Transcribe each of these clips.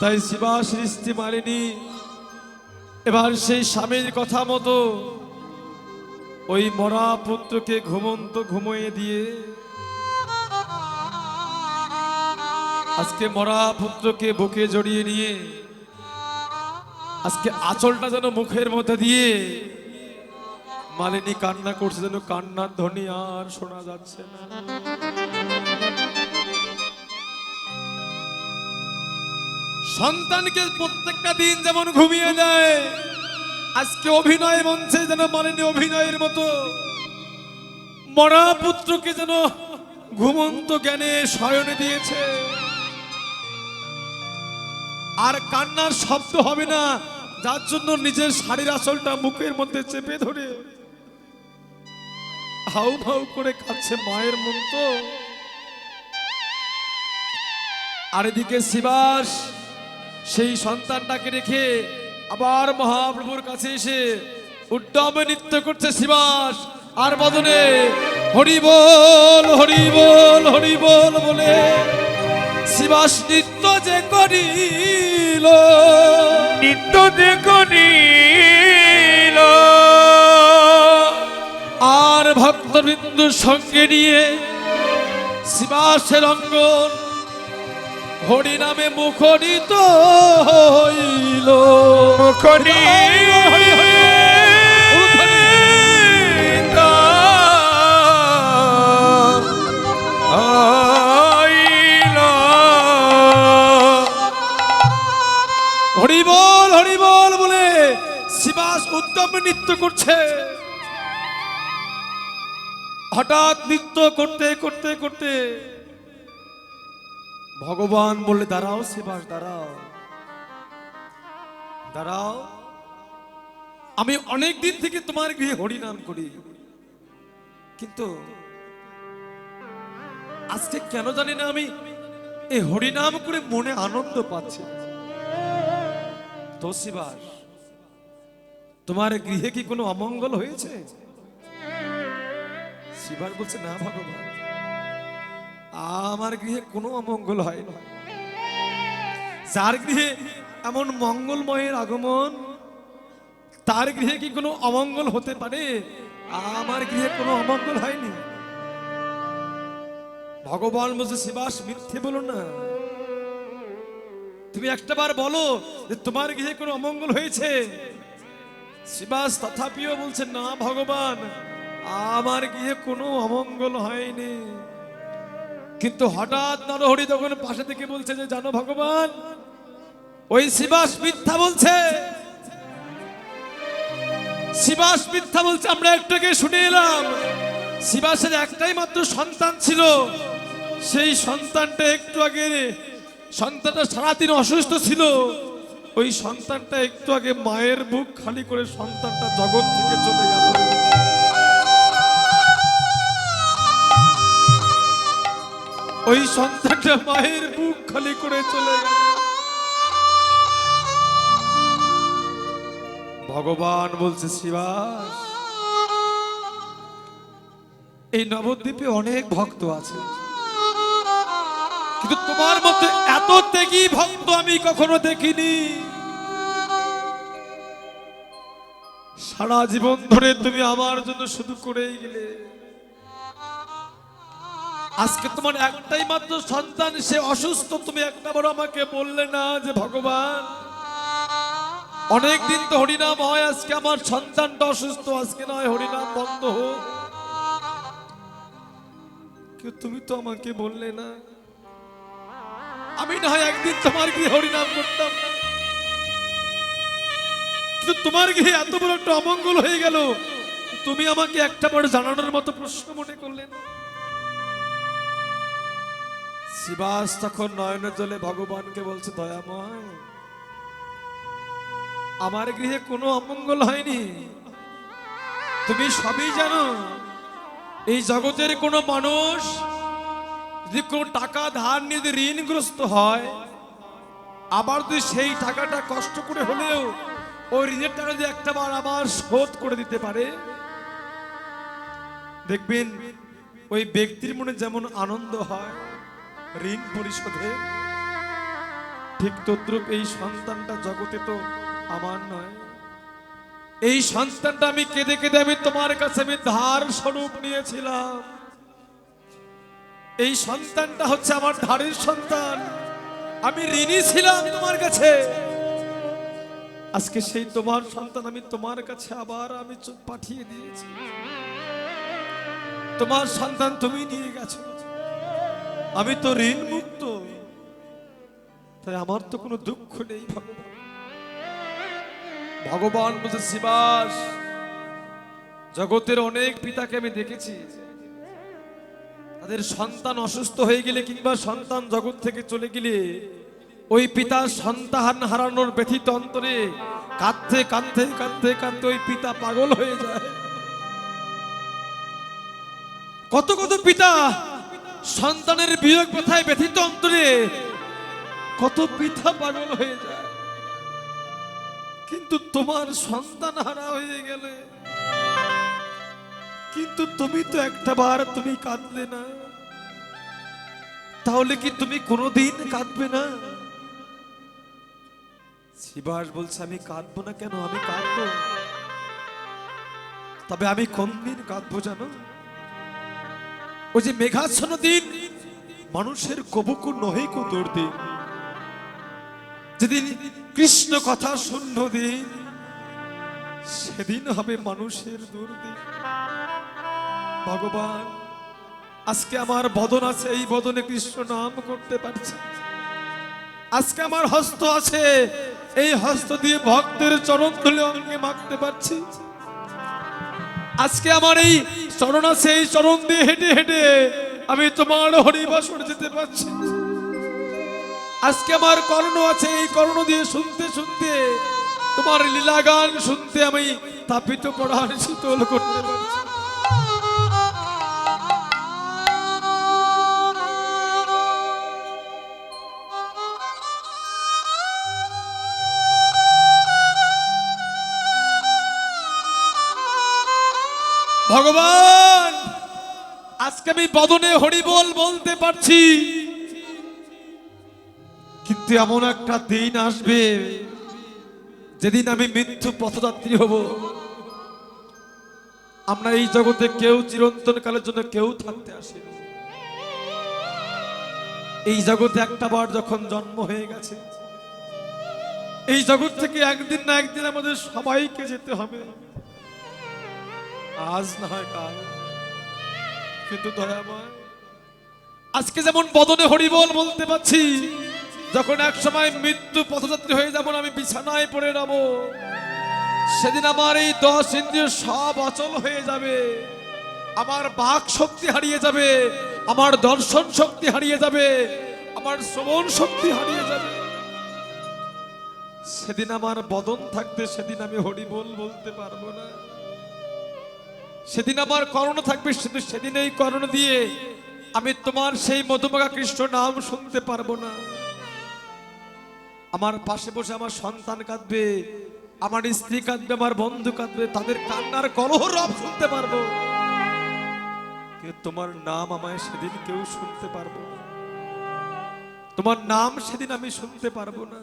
তাই শিবাশির স্ত্রী মালিনী এবার সেই স্বামীর কথা মতো ওই মরা পুত্রকে ঘুমন্ত ঘুমিয়ে দিয়ে আজকে মরা পুত্রকে বুকে জড়িয়ে নিয়ে আজকে আঁচলটা যেন মুখের মধ্যে দিয়ে মালিনী কান্না করছে, যেন কান্নার ধ্বনি আর শোনা যাচ্ছে না। সন্তানকে প্রত্যেকটা দিন যেমন ঘুমিয়ে যায়, আজকে অভিনয় মঞ্চে যেন মালিনী অভিনয়ের মতো মরা পুত্রকে যেন ঘুমন্ত জ্ঞানে শয়নে দিয়েছে। আর কান্নার শব্দ হবে না, যার জন্য নিজের শাড়ির আঁচলটা মুখের মধ্যে চেপে ধরে হাউ ভাউ করে কাঁদছে মায়ের মন তো। আর এদিকে শিবাস সেই সন্তানটাকে রেখে আবার মহাপ্রভুর কাছে এসে উদ্যমে নৃত্য করছে শিবাস, আর বদনে হরি বল হরি বল হরি বল বলে শিবাস নৃত্য যে করিল, নৃত্য যে করিল, আর ভক্তবৃন্দু সঙ্গে নিয়ে শিবাসের অঙ্গন হরি নামে মুখরিত হইল। হরিবল হরিবল বলে শিবাস উত্তম নৃত্য করছে। হঠাৎ নৃত্য করতে করতে করতে ভগবান বলে, দাঁড়াও শিবাস দাঁড়াও দাঁড়াও, আমি অনেক দিন থেকে তোমার গৃহে হরিনাম করি, কিন্তু আজকে কেন জানি না আমি এই হরিনাম করে মনে আনন্দ পাচ্ছি। তো শিবাস, তোমার গৃহে কি কোনো অমঙ্গল হয়েছে? শিবাস বলছে, না ভগবান, আমার গৃহে কোনো অমঙ্গল হয় না। যার গৃহে এমন মঙ্গলময়ের আগমন, তার গৃহে কি কোনো অমঙ্গল হতে পারে? আমার গৃহে কোনো অমঙ্গল হয়নি। ভগবান বলছে, শিবাস মিথ্যে বলো না, তুমি একটাবার বলো যে তোমার গৃহে কোনো অমঙ্গল হয়েছে। শিবাস তথাপিও বলছে, না ভগবান, আমার গৃহে কোনো অমঙ্গল হয়নি। কিন্তু হঠাৎ নরহরি তখন পাশে থেকে বলছে যে, জানো ভগবান, ওই শিবাস মিথ্যা বলছে, শিবাস মিথ্যা বলছে। আমরা একটাকে শুনে এলাম, শিবাসের একটাই মাত্র সন্তান ছিল, সেই সন্তানটা একটু আগে, সন্তানটা সারাদিন অসুস্থ ছিল, ওই সন্তানটা একটু আগে মায়ের বুক খালি করে সন্তানটা জগৎ থেকে চলে গেল। ওই সন্তানটা মায়ের বুক খালি করে চলে গেল। ভগবান বলছে, শিবাস, এই নবদ্বীপে অনেক ভক্ত আছে, কিন্তু তোমার মতো এত ত্যাগী ভক্ত আমি কখনো দেখিনি। সারা জীবন ধরে তুমি আমার জন্য শুধু করেই গেলে, আজকে তোমার একটাই মাত্র সন্তান, সে অসুস্থ, তুমি একটাবার আমাকে বললে না যে ভগবান, অনেকদিন তো হরিনাম হয়, আজকে আমার সন্তানটা অসুস্থ, আজকে নয় হরিনাম বন্ধ হোক। তুমি তো আমাকে বললে না, আমি না হয় একদিন তোমার গৃহে হরিনাম করতাম না, কিন্তু তোমার গৃহে এত বড় একটা অমঙ্গল হয়ে গেল, তুমি আমাকে একটা বড় জানানোর মতো প্রশ্ন মনে করলে না। শিবাস তখন নয়নের জলে ভগবানকে বলছে, দয়াময়, আমার গৃহে কোনো অমঙ্গল হয়নি, তুমি সবই জানো। এই জগতের কোনো মানুষ যদি কোনো টাকা ধার নিয়ে যদি ঋণগ্রস্ত হয়, আবার যদি সেই টাকাটা কষ্ট করে হলেও ওই ঋণের টাকা যদি একটাবার আবার শোধ করে দিতে পারে, দেখবেন ওই ব্যক্তির মনে যেমন আনন্দ হয় ঋণ পরিশোধে, ঠিক তদ্রূপ এই সন্তানটা জগতে তো আমার নয়। এই সন্তানটা আমি কেঁদে কেঁদে আমি তোমার কাছে আমি ধার স্বরূপ নিয়েছিলাম। এই সন্তানটা হচ্ছে আমার ধারের সন্তান, আমি ঋণী ছিলাম তোমার কাছে। আজকে সেই তোমার সন্তান আমি তোমার কাছে আবার আমি পাঠিয়ে দিয়েছি। তোমার সন্তান তুমি নিয়ে গেছো, আমি তো ঋণ মুক্ত, তাই আমার তো কোনো দুঃখ নেই। ভগবান ভগবান বলছে, শিবাস, জগতের অনেক পিতাকে আমি দেখেছি, তাদের সন্তান অসুস্থ হয়ে গেলে কিংবা সন্তান জগৎ থেকে চলে গেলে ওই পিতা সন্তান হারানোর ব্যথিত অন্তরে কাঁদতে কাঁদতে কাঁদতে কাঁদতে ওই পিতা পাগল হয়ে যায়। কত কত পিতা সন্তানের বিয়োগ ব্যথায় ব্যথিত অন্তরে কত পিতা পাগল হয়ে যায়। কিন্তু তোমার সন্তান হারা হয়ে গেলে কিন্তু তুমি তো একটা বার তুমি কাঁদলে না, তাহলে কি তুমি কোনোদিন কাঁদবে না? শিবাস বলছে, আমি কাঁদবো না কেন? আমি কাঁদবো, তবে আমি কোন দিন কাঁদবো জানো? ওই যে মেঘাচ্ছন্ন দিন, মানুষের কবুকু নহে কো দৌড়, যেদিন কৃষ্ণ কথা শূন্য দিন, সেদিন হবে মানুষের দুর্দিন। ভগবান, আজকে আমার বদন আছে, এই বদনে কৃষ্ণ নাম করতে পারছি। আজকে আমার হস্ত আছে, এই হস্ত দিয়ে ভক্তের চরণ ধুলে অঙ্গে মাখতে পারছি। আজকে আমার এই চরণ আছে, এই চরণ দিয়ে হেঁটে হেঁটে আমি তোমার হরিবাসর যেতে পারছি। আজকে আমার কর্ণ আছে, এই কর্ণ দিয়ে শুনতে শুনতে তোমার লীলাগান শুনতে আমি তাপিত পড়ার শীতল করতে পারছি। ভগবান, আজকে আমি বদনে হরিবোল বলতে পারছি, কিন্তু এমন একটা দিন আসবে যেদিন আমি মৃত্যু পথযাত্রী হব। আমরা এই জগতে কেউ চিরন্তন কালের জন্য কেউ থাকতে আসি। এই জগতে একটা বার যখন জন্ম হয়ে গেছে, এই জগৎ থেকে একদিন না একদিন আমাদের সবাইকে যেতে হবে। আজ না হয় কাল, কিন্তু দয়াময়, আজকে যেমন বদনে হরিবোল বলতে পারছি, যখন এক সময় মৃত্যু পথযাত্রী হয়ে যাব, আমি বিছানায় পড়ে রব, সেদিন আমার এই 10 ইন্দ্রিয় সব অচল হয়ে যাবে, আমার বাক শক্তি হারিয়ে যাবে, আমার দর্শন শক্তি হারিয়ে যাবে, আমার শ্রবণ শক্তি হারিয়ে যাবে। সেদিন আমার বদন থাকতে সেদিন আমি হরিবোল বলতে পারবো না। সেদিন আমার কর্ণ থাকবে, সেদিন এই কর্ণ দিয়ে আমি তোমার সেই মধুমাখা কৃষ্ণ নাম শুনতে পারবো না। আমার পাশে বসে আমার সন্তান কাঁদবে, আমার স্ত্রী কাঁদবে, আমার বন্ধু কাঁদবে, তাদের কান্নার কলহ রব শুনতে পারবো, কিন্তু তোমার নাম আমায় সেদিন কেউ শুনতে পারবো না। তোমার নাম সেদিন আমি শুনতে পারবো না।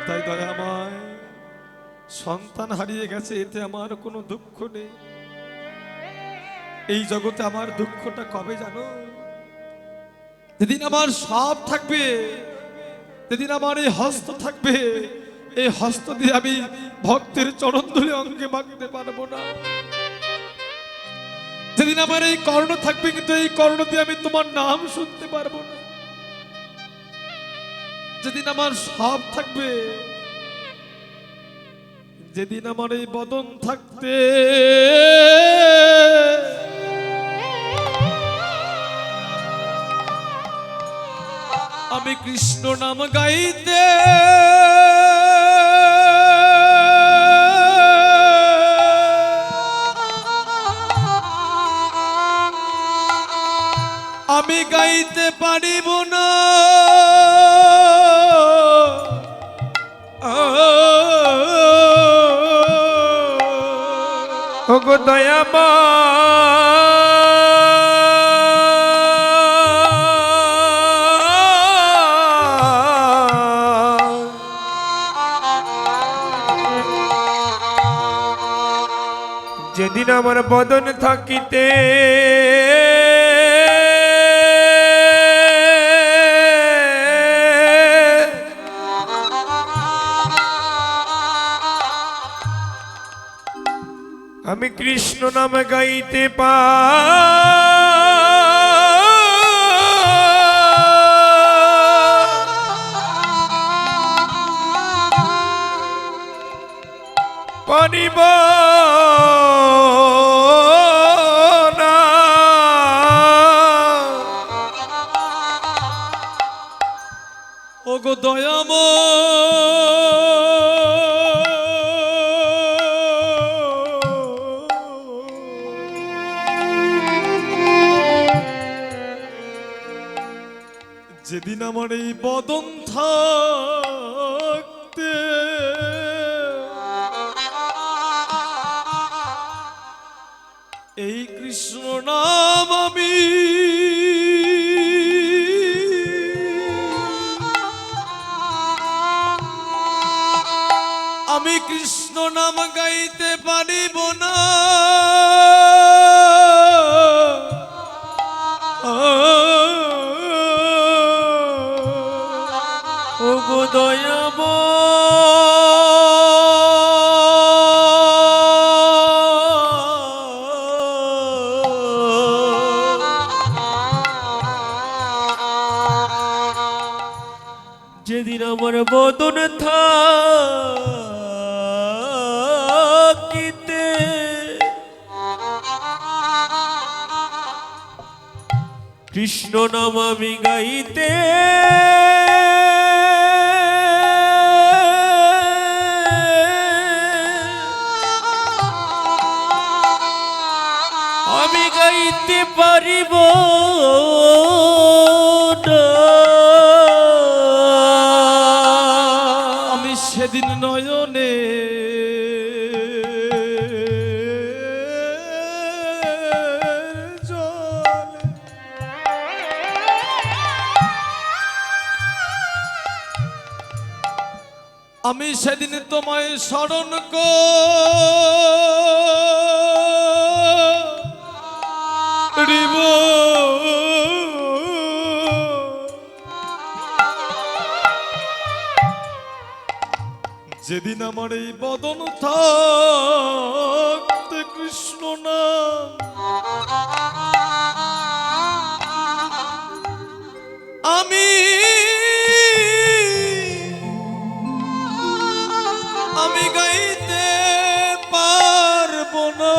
তাই দয়াময়, সন্তান হারিয়ে গেছে, এতে আমার কোনো দুঃখ নেই। এই জগতে আমার দুঃখটা কবে জানো? যেদিন আমার সব থাকবে, যেদিন আমার এই হস্ত থাকবে, এই হস্ত দিয়ে আমি ভক্তের চরণ ধুলে অঙ্গে মাখতে পারবো না। যেদিন আমার এই কর্ণ থাকবে, কিন্তু এই কর্ণ দিয়ে আমি তোমার নাম শুনতে পারবো না। যেদিন আমার সব থাকবে, যেদিন আমার এই বদন থাকতে আমি কৃষ্ণ নাম গাইতে আমি গাইতে পারিব না। ওগো দয়াময়, যেদিন আমার বদন থাকিতে আমি কৃষ্ণ নাম গাইতে পারিব না। ওগো দয়াময় যেদিন আমার এই বদন থাকতে এই কৃষ্ণ নাম আমি কৃষ্ণ নাম গাইতে পারিব না। ওগো দয়াময় যেদিন আমার বদন থাকিতে কৃষ্ণ নাম আমি গাইতে আমি গাইতে পারিব না। আমি সেদিন নয়নে জলে আমি সেদিন তোমায় স্মরণ করিব। যেদিন আমার এই বদন থাকতে কৃষ্ণ নাম আমি গাইতে পারব না।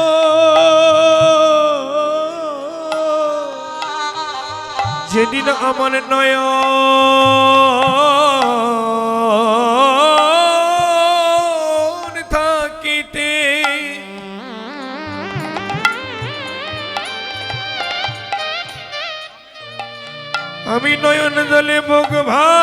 যেদিন আমার নয়ন থাকিতে আমি নয়ন জলে মুখ ভাসি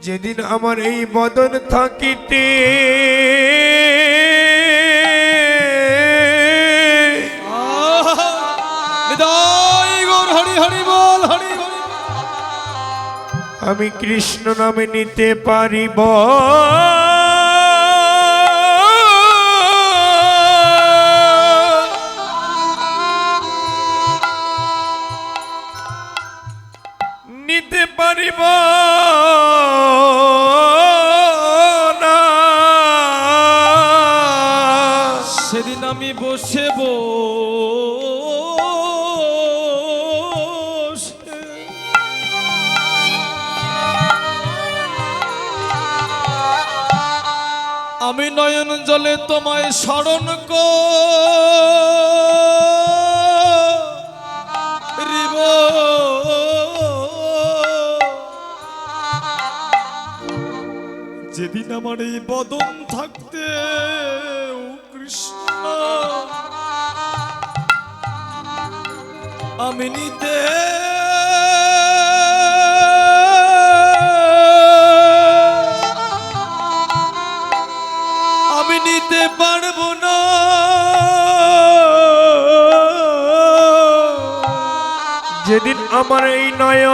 যেদিন আমার এই বদন থাকিতে হরি হরি বল হরি হরি আমি কৃষ্ণ নামে নিতে পারিব নিতে পারিব না। সেদিন আমি বসে আমি নয়ন জলে তোমায় স্মরণ করিব। যেদিন আমার এই বদন থাকতে ও কৃষ্ণ আমি নিতে পারবো না। যেদিন আমার এই নয়ন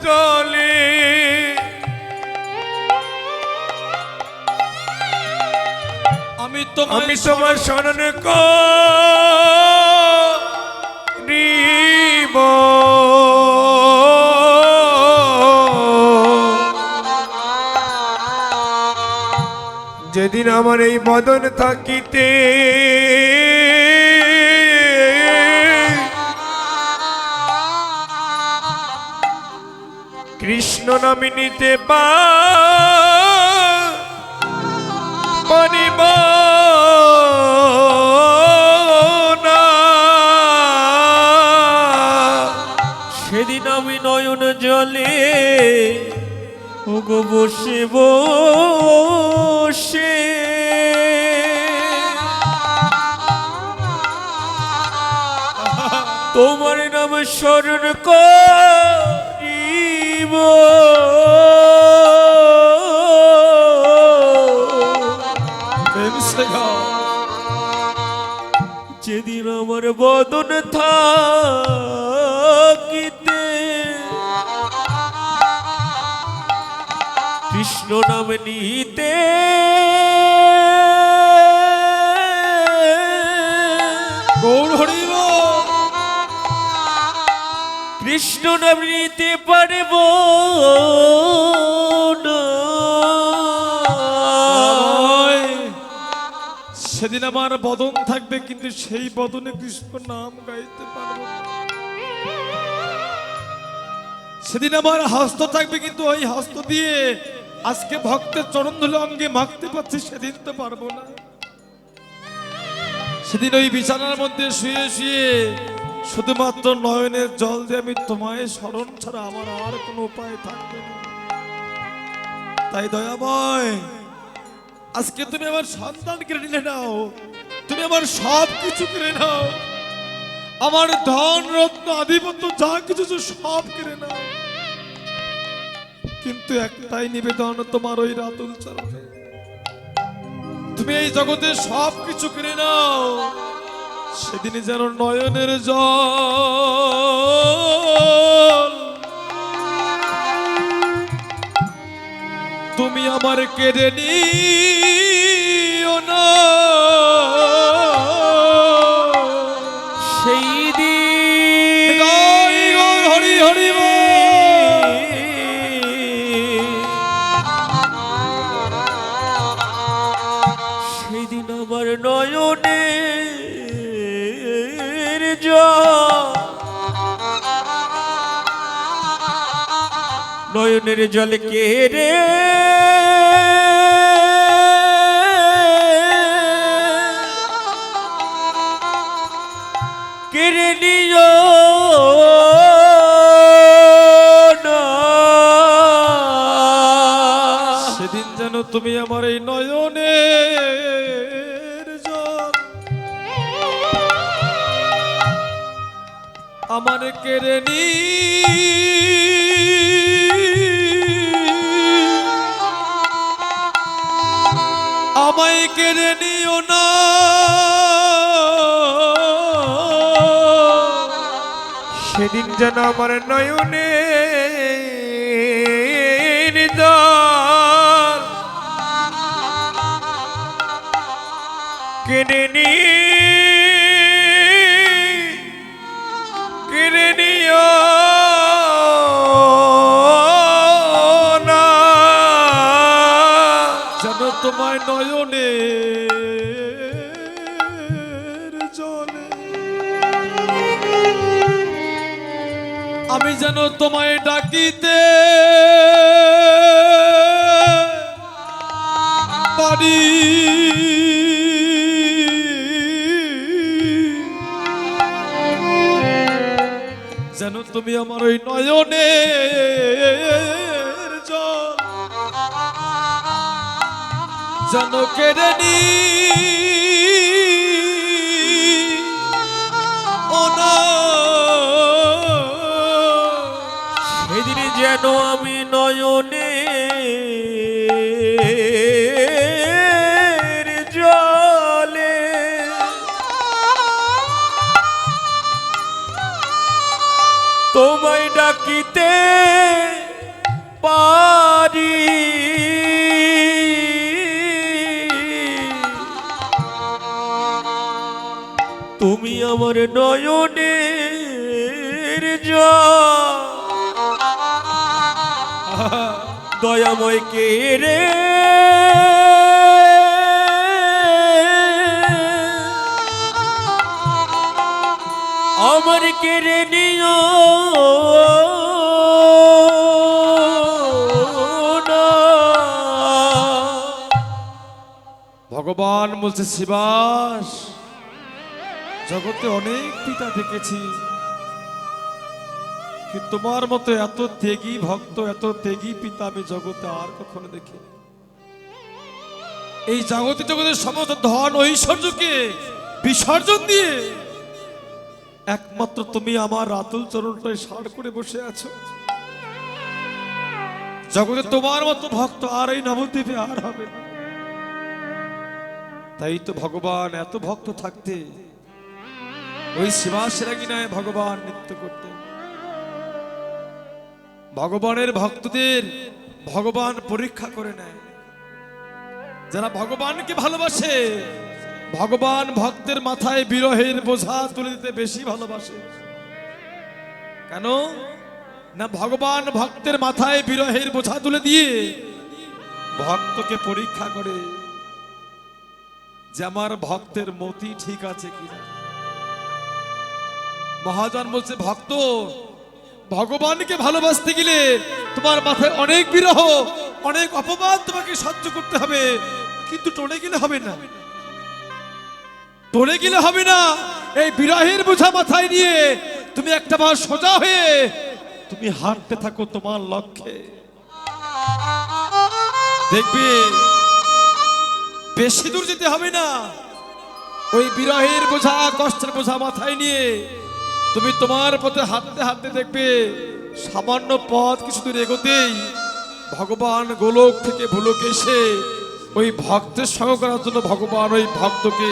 জলে আমি আমি তোমার স্মরণ করিব, যেদিন আমার এই বদন থাকিতে কৃষ্ণ নামে নিতে পারিব না, সেদিন আমি নয়ন জলে ওগো বসে বসে তোমার নাম স্মরণ করিব। প্রেম সে গাও। যেদিন আমার বদন থাকিতে কৃষ্ণ নাম নিতে গৌর হরিব। কৃষ্ণ নাম নিতে পারব না। সেদিন আমার বদন থাকবে, কিন্তু সেই বদনে কৃষ্ণ নাম গাইতে পারবো না। সেদিন আমার হস্ত থাকবে, কিন্তু ওই হস্ত দিয়ে আজকে ভক্তের চরণ ধুলে অঙ্গে মাখতে পারছি, সেদিন তো পারবো না। সেদিন ওই বিছানার মধ্যে শুয়ে শুয়ে শুধুমাত্র নয়নের জল দিয়ে আমি তোমায় স্মরণ ছাড়া আমার আর কোনো উপায় থাকবে না। তাই দয়াময়, আজকে তুমি আমার সন্তান কেড়ে নিলে নাও, তুমি আমার সব কিছু কেড়ে নাও, আমার ধন রত্ন আধিপত্য যা কিছু সব কেড়ে নাও, কিন্তু একটাই নিবেদন তোমার ওই রাতুল চরণে। তুমি এই জগতে সব কিছু কেড়ে নাও, সেদিন যেন নয়নের জল তুমি আমার কেড়ে নিও না। সেই দিন হরি হরি সেই দিন আমার নয়নের নয়নের জল কেড়ে কেড়ে নিও না। সেদিন যেন তুমি আমার এই নয়নের জল আমার কেড়ে নি আমায় কেড়ে নিও না। সেদিন যেন আমার নয়নের জল কেড়ে নিও না, যেন তোমায় নয়নের জলে আমি যেন তোমায় ডাকিতে পারি। যেন তুমি আমার ওই নয়নের জল যেন কেড়ে নিও না। সেদিন যেন আমি নয়নের জলে থাকিতে পারি তুমি আমার নয়নের জল দয়াময় কে রে আমার কেড়ে নিও না। ভগবান বলছে শিবাস, জগতে অনেক পিতা দেখেছি, কিন্তু তোমার মতো এত ত্যাগী ভক্ত, এত ত্যাগী পিতা আমি জগতে আর কখনো দেখিনি। এই জগতের সমস্ত ধন ঐশ্বর্যকে বিসর্জন দিয়ে একমাত্র তুমি আমার আতুল চরণটায় সার করে বসে আছো। জগতে তোমার মতো ভক্ত আর এই নবদ্বীপে আর হবে না। তাই তো ভগবান এত ভক্ত থাকতে ওই শিবাশিরাগিনায় ভগবান নৃত্য করতেন। ভগবানের ভক্তদের ভগবান পরীক্ষা করে নেয়। যারা ভগবানকে ভালোবাসে, ভগবান ভক্তের মাথায় বিরহের বোঝা তুলে দিতে বেশি ভালোবাসে। কেন না, ভগবান ভক্তের মাথায় বিরহের বোঝা তুলে দিয়ে ভক্তকে পরীক্ষা করে যে আমার ভক্তের মতি ঠিক আছে কিনা। মহাজন বলছে, ভক্ত ভগবানকে ভালোবাসতে গেলে তোমার মাথায় অনেক বিরহ, অনেক অপমান তোমাকে সহ্য করতে হবে, কিন্তু টলে গেলে হবে না। টলে গেলে হবে না। এই বিরহের বোঝা মাথায় নিয়ে তুমি একটা বার সোজা হয়ে তুমি হাঁটতে থাকো তোমার লক্ষ্যে। দেখবে বেশি দূর যেতে হবে না। ওই বিরহের বোঝা, কষ্টের বোঝা মাথায় নিয়ে তুমি তোমার পথে হাঁটতে হাঁটতে দেখবে সামান্য পথ কিছু দূর এগোতেই ভগবান গোলক থেকে ভুলোকে এসে ওই ভক্তের সঙ্গ করার জন্য ভগবান ওই ভক্তকে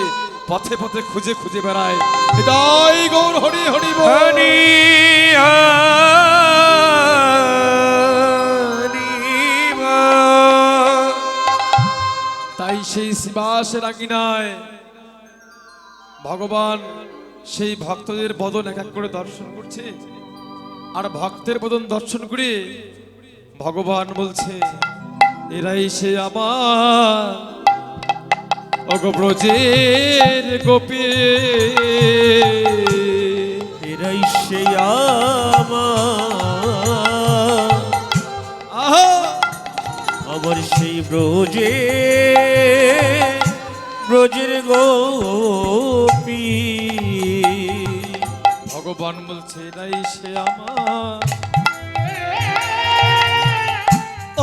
পথে পথে খুঁজে খুঁজে বেড়ায়। হৃদয় গৌর হরি হরি বল। হরি তাই সেই শিবাসের আঙিনায় ভগবান সেই ভক্তদের বদন এক এক করে দর্শন করছে। আর ভক্তের বদন দর্শন করে ভগবান বলছে, এরাই সে আমার অগব্রজের গোপী, এরাই সে আমার আহা আমার সেই ব্রজের গোপী। ভগবান বলছে, এরাই সে আমার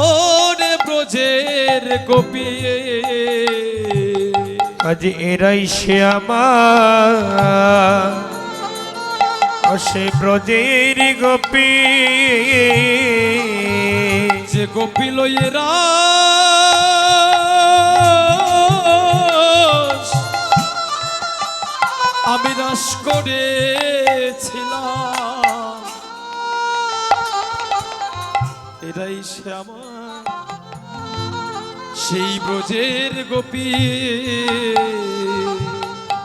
ও রে ব্রজের গোপী। আজ এরাই সে আমার সে ব্রজের গোপী, যে গোপী লইয়েরা আমি রাস করেছিলাম, এরাই সে আমার সেই ব্রজের গোপী।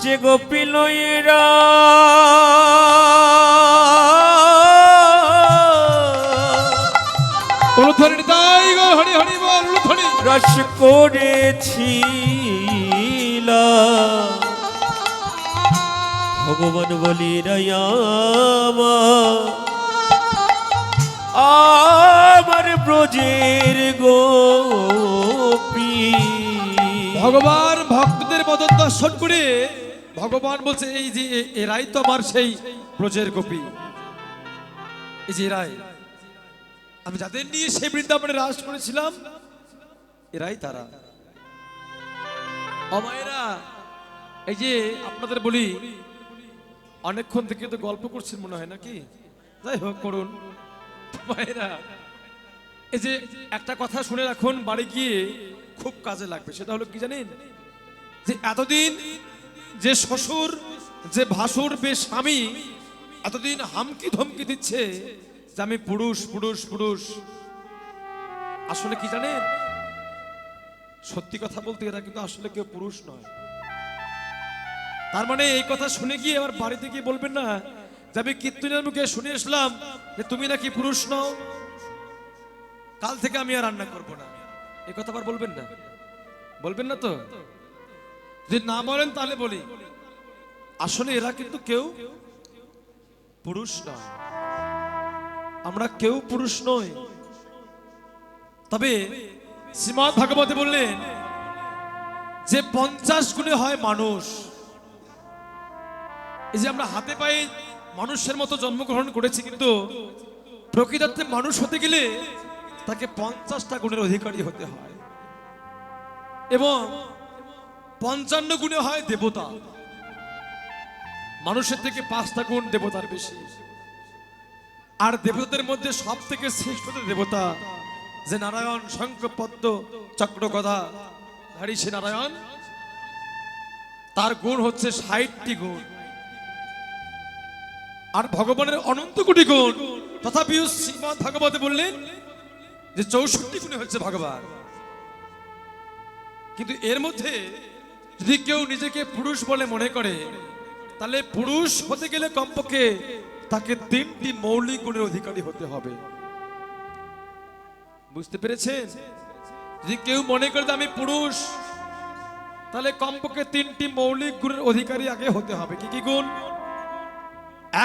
যে গোপী লইরা উলুধ্বনি তাই গো হরি হরি বল উলুধ্বনি। রস করেছিল ভগবান বলি আমার ব্রজের গোপী। ভগবান ভক্তদের বদন দর্শন করে ভগবান বলছে, এই যে এরাই তো আমার সেই ব্রজের গোপী। এই যে এরাই আমি যাদের নিয়ে সেই বৃন্দাবনে রাস করেছিলাম, এরাই তারা। অমায়েরা, এই যে আপনাদের বলি অনেকক্ষণ থেকে তো গল্প করছেন মনে হয় নাকি? যাই হোক করুন। মায়েরা, এই যে একটা কথা শুনে রাখুন, বাড়ি গিয়ে খুব কাজে লাগবে। সেটা হলো কি জানেন, যে এতদিন যে শ্বশুর, যে ভাসুর, বে স্বামী এতদিন হামকি ধমকি দিচ্ছে যে আমি পুরুষ পুরুষ পুরুষ। আসলে কি জানেন, সত্যি কথা বলতে এরা কিন্তু আসলে কেউ পুরুষ নয়। তার মানে এই কথা শুনে গিয়ে আবার বাড়িতে গিয়ে বলবেন না যে আমি কীর্তনের মুখে শুনে আসলাম যে তুমি নাকি পুরুষ নও, কাল থেকে আমি আর রান্না করব না। এই কথা আবার বলবেন না, বলবেন না তো? যদি না বলেন তাহলে বলি, আসলে এরা কিন্তু কেউ পুরুষ নয়, আমরা কেউ পুরুষ নই। তবে শ্রীমদ্ ভাগবতে বললেন যে 50 গুণে হয় মানুষ। এই যে আমরা হাতে পায়ে মানুষের মতো জন্মগ্রহণ করেছি, কিন্তু প্রকৃতার্থে মানুষ হতে গেলে তাকে 50টা গুণের অধিকারী হতে হয়, এবং 55 গুণে হয় দেবতা। মানুষের থেকে 5টা গুণ দেবতার বেশি। আর দেবতাদের মধ্যে সব থেকে শ্রেষ্ঠ দেবতা যে নারায়ণ, শঙ্খ পদ্ম চক্র গদা ধারী সে নারায়ণ, তার গুণ হচ্ছে 60টি গুণ। আর ভগবানের অনন্ত কোটি গুণ, তথাপিও শ্রীমদ্ ভাগবতে বললেন যে 64 গুণে হচ্ছে ভগবান। কিন্তু এর মধ্যে যদি কেউ নিজেকে পুরুষ বলে মনে করে, তাহলে পুরুষ হতে গেলে কমপক্ষে তাকে 3টি মৌলিক গুণের অধিকারী হতে হবে। বুঝতে পেরেছেন? যদি কেউ মনে করে যে আমি পুরুষ, তাহলে কমপক্ষে 3টি মৌলিক গুণের অধিকারী আগে হতে হবে। কি কি গুণ?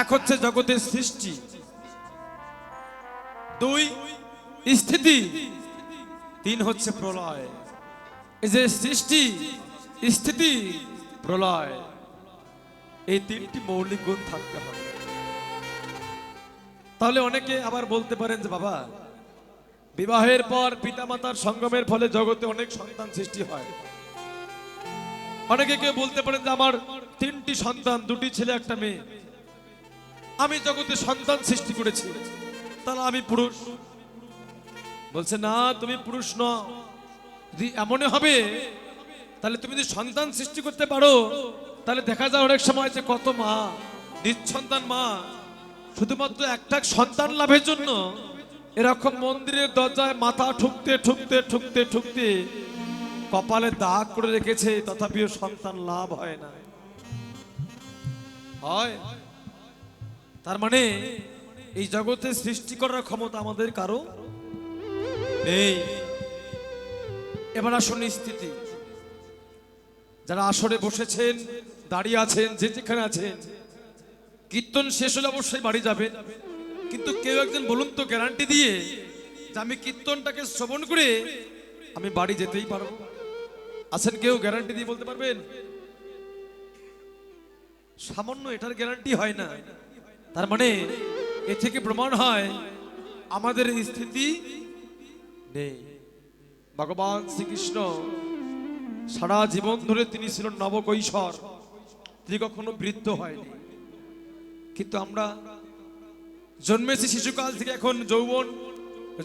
এক হচ্ছে জগতের সৃষ্টি, 2 স্থিতি, 3 হচ্ছে প্রলয়। এই যে সৃষ্টি, স্থিতি, প্রলয়, এই 3টি মৌলিক গুণ থাকতে হবে। তাহলে অনেকে আবার বলতে পারেন যে বাবা, বিবাহের পর পিতামাতার সঙ্গমের ফলে জগতে অনেক সন্তান সৃষ্টি হয়। অনেকে কেউ বলতে পারেন যে আমার 3টি সন্তান, 2টি ছেলে 1টা মেয়ে, আমি জগতে সন্তান সৃষ্টি করেছি, তাহলে আমি পুরুষ। বলছে না, তুমি পুরুষ নও। যদি এমনই হবে, তাহলে তুমি যদি সন্তান সৃষ্টি করতে পারো, তাহলে দেখা যায় অনেক সময় যে কত মা, নিঃসন্তান মা, শুধুমাত্র একটা সন্তান লাভের জন্য এরকম মন্দিরের দরজায় মাথা ঠুকতে ঠুকতে ঠুকতে ঠুকতে কপালে দাগ করে রেখেছে, তথাপিও সন্তান লাভ হয় না। হয়? তার মানে এই জগতে সৃষ্টি করার ক্ষমতা আমাদের কারো নেই। এবার আসুন স্থিতি। যারা আসরে বসেছেন, দাঁড়িয়ে আছেন, যে যেখানে আছেন, কীর্তন শেষ হলে অবশ্যই বাড়ি যাবেন। কিন্তু কেউ একজন বলুন তো গ্যারান্টি দিয়ে যে আমি কীর্তনটাকে শ্রবণ করে আমি বাড়ি যেতেই পারবো? আছেন কেউ গ্যারান্টি দিয়ে বলতে পারবেন? সামান্য এটার গ্যারান্টি হয় না। তার মানে এ থেকে প্রমাণ হয় আমাদের স্থিতি নেই। ভগবান শ্রীকৃষ্ণ সারা জীবন ধরে তিনি ছিলেন নবকৈশোর, তিনি কখনো বৃদ্ধ হয়নি। কিন্তু আমরা জন্মেছি শিশুকাল থেকে, এখন যৌবন,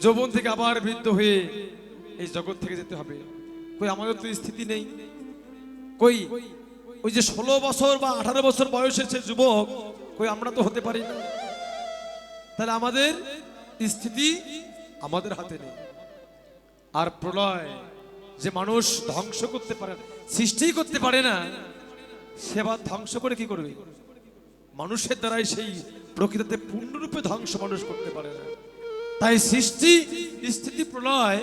যৌবন থেকে আবার বৃদ্ধ হয়ে এই জগৎ থেকে যেতে হবে। কই আমাদের তো স্থিতি নেই। কই ওই যে 16 বছর বা 18 বছর বয়সের সে যুবক, কই আমরা তো হতে পারি না। তাহলে আমাদের স্থিতি আমাদের হাতে নেই। আর প্রলয় যে মানুষ ধ্বংস করতে পারে, সৃষ্টি করতে পারে না, সেবা ধ্বংস করে কি করবে? মানুষের দ্বারাই সেই প্রকৃতিতে পূর্ণরূপে ধ্বংস মানুষ করতে পারে না। তাই সৃষ্টি, স্থিতি, প্রলয়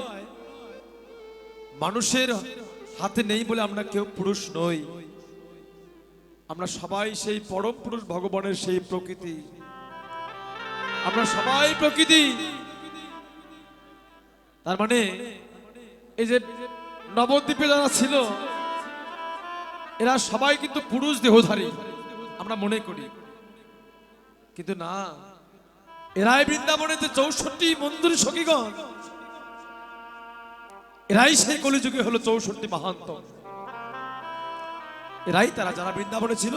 মানুষের হাতে নেই বলে আমরা কেউ পুরুষ নই। আমরা সবাই সেই পরম পুরুষ ভগবানের সেই প্রকৃতি, আমরা সবাই প্রকৃতি। তার মানে এই যে নবদ্বীপে যারা ছিল, এরা সবাই কিন্তু পুরুষ দেহধারী আমরা মনে করি, কিন্তু না, এরাই বৃন্দাবনে যে 64 মন্দির সখীগণ, এরাই সেই কলিযুগে হলো 64 মহান্ত। এরাই তারা যারা বৃন্দাবনে ছিল